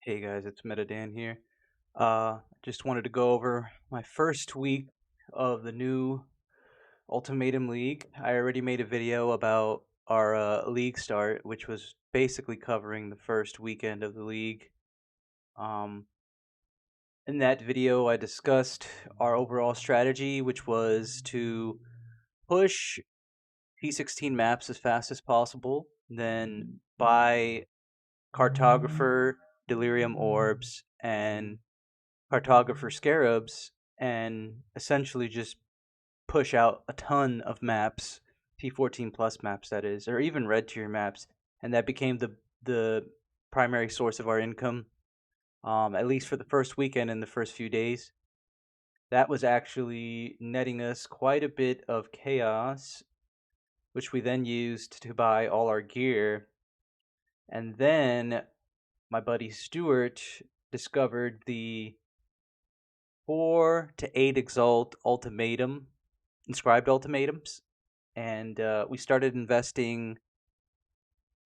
Hey guys, it's Metadan here. Just wanted to go over my first week of the new Ultimatum League. I already made a video about our league start, which was basically covering the first weekend of the league. Um, in that video, I discussed our overall strategy, which was to push P16 maps as fast as possible, then buy Cartographer, Delirium Orbs, and Cartographer Scarabs, and essentially just push out a ton of maps, P14 plus maps that is, or even red tier maps, and that became the primary source of our income. At least for the first weekend and the first few days, that was actually netting us quite a bit of chaos, which we then used to buy all our gear. And then my buddy Stuart discovered the 4 to 8 Exalt Ultimatum, inscribed ultimatums, and we started investing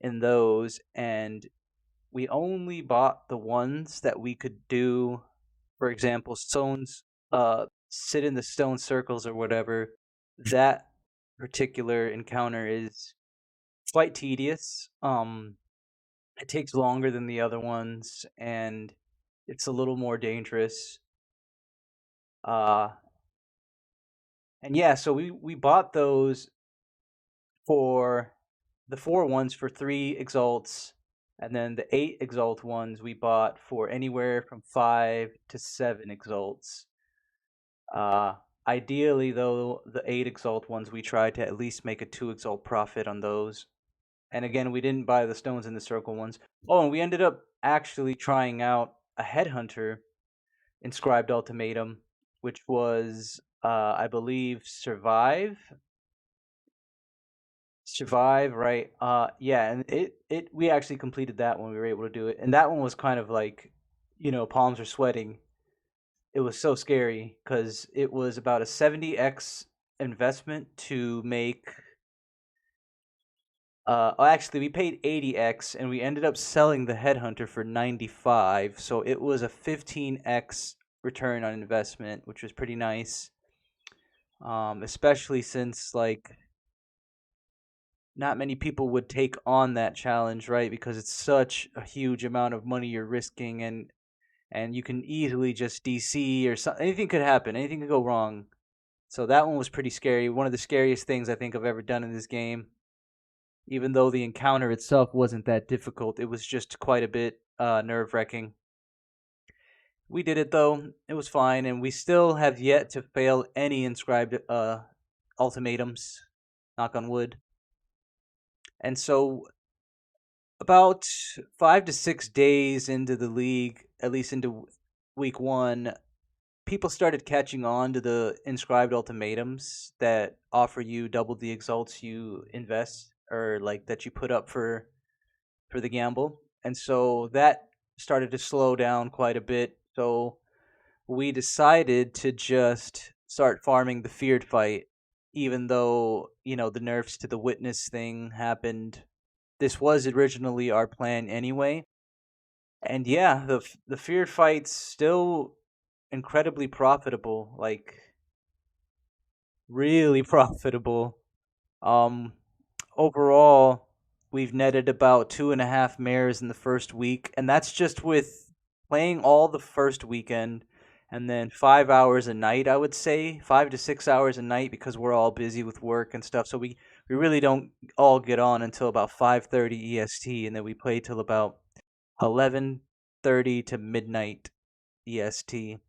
in those, and we only bought the ones that we could do. For example, stones, sit in the stone circles or whatever. That particular encounter is quite tedious. It takes longer than the other ones, and it's a little more dangerous. Uh, and yeah, so we bought those for the 4 ones for 3 exalts, and then the 8 exalt ones we bought for anywhere from 5 to 7 exalts. Uh, Ideally, though, the 8 exalt ones we tried to at least make a 2 exalt profit on those. And again, we didn't buy the stones in the circle ones. Oh, and we ended up actually trying out a headhunter inscribed ultimatum, which was, I believe, survive, right? Yeah, and it we actually completed that one. We were able to do it, and that one was kind of like, palms are sweating. It was so scary because it was about a 70x investment to make. Actually, we paid 80x, and we ended up selling the headhunter for 95. So it was a 15x return on investment, which was pretty nice. Especially since like not many people would take on that challenge, right? Because it's such a huge amount of money you're risking, and you can easily just DC or something. Anything could happen. Anything could go wrong. So that one was pretty scary. One of the scariest things I think I've ever done in this game. Even though the encounter itself wasn't that difficult, it was just quite a bit nerve wracking. We did it though. It was fine, and we still have yet to fail any inscribed ultimatums. Knock on wood. And so about 5 to 6 days into the league, at least into week one, people started catching on to the inscribed ultimatums that offer you double the exalts you invest or like that you put up for the gamble. And so that started to slow down quite a bit. So we decided to just start farming the feared fight, even though, the nerfs to the witness thing happened. This was originally our plan anyway. And yeah, the feared fight's still incredibly profitable, like really profitable. Um, Overall, we've netted about 2.5 mares in the first week, and that's just with playing all the first weekend, and then 5 hours a night. I would say 5 to 6 hours a night because we're all busy with work and stuff. So we really don't all get on until about 5:30 EST, and then we play till about 11:30 to midnight EST.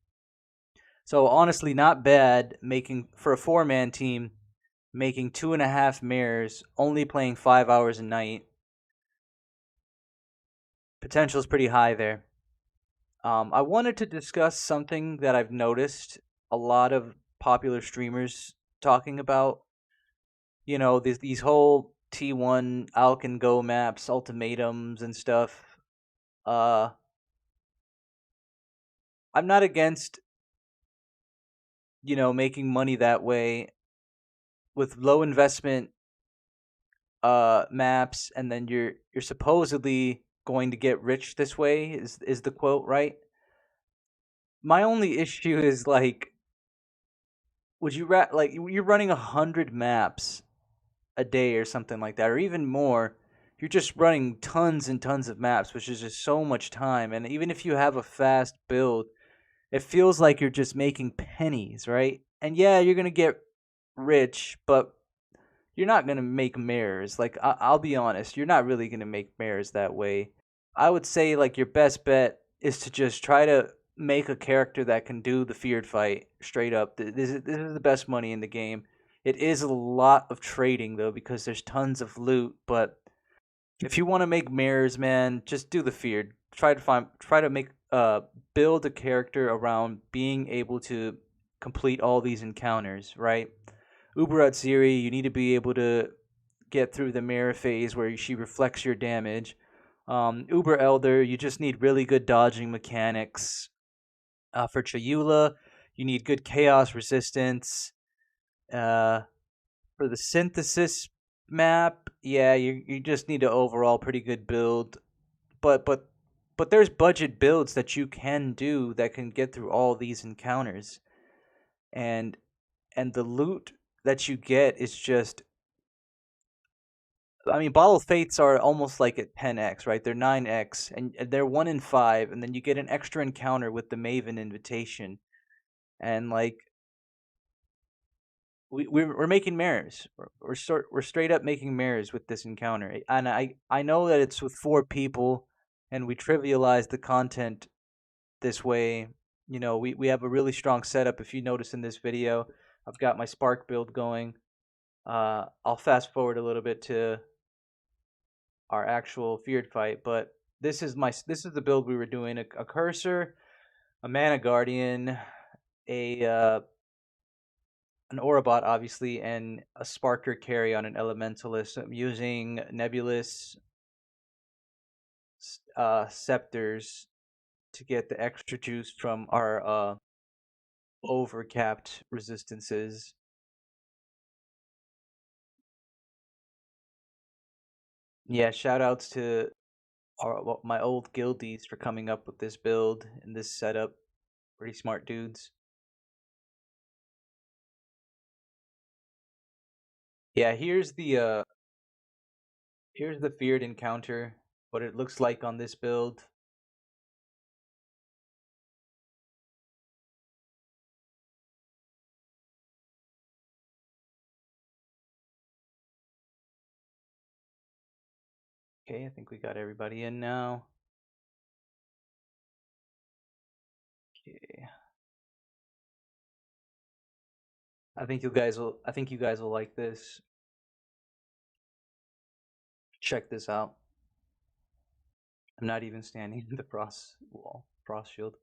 So honestly, not bad making for a 4-man team, making 2.5 mares, only playing 5 hours a night. Potential is pretty high there. I wanted to discuss something that I've noticed a lot of popular streamers talking about. These whole T1 Alcan Go maps, ultimatums, and stuff. Uh, I'm not against making money that way with low investment maps, and then you're supposedly going to get rich this way is the quote, right? My only issue is like, would you like you're running 100 maps a day or something like that, or even more. You're just running tons and tons of maps, which is just so much time. And even if you have a fast build, it feels like you're just making pennies, right? And yeah, you're gonna get rich, but you're not gonna make mirrors. Like I'll be honest, you're not really gonna make mirrors that way. I would say like your best bet is to just try to make a character that can do the feared fight straight up. This is the best money in the game. It is a lot of trading though because there's tons of loot, but if you want to make mirrors, man, just do the feared. Try to make build a character around being able to complete all these encounters, right? Uber Atziri, you need to be able to get through the mirror phase where she reflects your damage. Uber Elder, you just need really good dodging mechanics. For Chayula, you need good chaos resistance. Uh, for the synthesis map, yeah, you just need an overall pretty good build. But but but there's budget builds that you can do that can get through all these encounters, and the loot that you get is just. I mean, Bottle Fates are almost like at 10x, right? They're 9x, and they're 1 in 5, and then you get an extra encounter with the Maven invitation, and like we're making mirrors. We're straight up making mirrors with this encounter, and I know that it's with 4 people, and we trivialize the content this way. You know, we have a really strong setup. If you notice in this video, I've got my Spark build going. I'll fast forward a little bit to our actual feared fight, but this is the build we were doing: a cursor, a mana guardian, a an Orabot, obviously, and a Sparker carry on an Elementalist. I'm using Nebulous Scepters to get the extra juice from our overcapped resistances. Yeah, shout outs to my old guildies for coming up with this build and this setup. Pretty smart dudes. Yeah, here's the feared encounter, what it looks like on this build. Okay, I think we got everybody in now. Okay. I think you guys will like this. Check this out. I'm not even standing in the frost shield.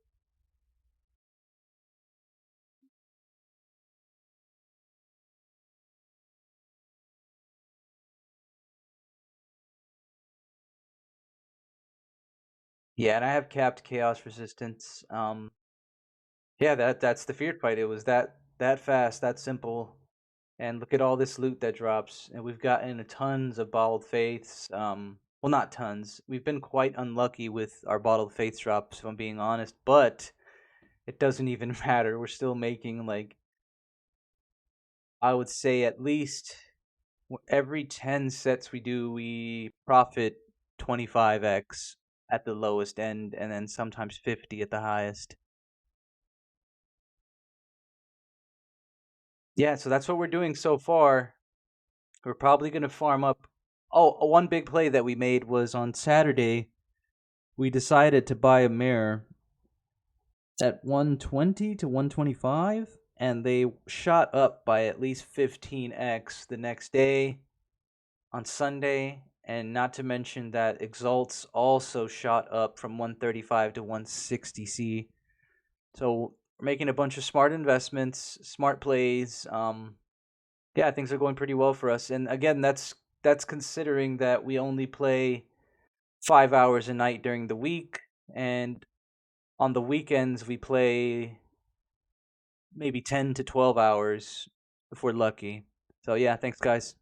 Yeah, and I have capped chaos resistance. Yeah, that's the feared fight. It was that fast, that simple. And look at all this loot that drops. And we've gotten tons of bottled faiths. Well, not tons. We've been quite unlucky with our bottled faiths drops, if I'm being honest. But it doesn't even matter. We're still making like, I would say at least every 10 sets we do, we profit 25x at the lowest end, and then sometimes 50 at the highest. Yeah, so that's what we're doing so far. We're probably going to farm up. Oh, one big play that we made was on Saturday. We decided to buy a mirror at 120 to 125, and they shot up by at least 15x the next day on Sunday. And not to mention that Exalts also shot up from 135 to 160C. So we're making a bunch of smart investments, smart plays. Yeah, things are going pretty well for us. And again, that's considering that we only play 5 hours a night during the week, and on the weekends we play maybe 10 to 12 hours if we're lucky. So yeah, thanks guys.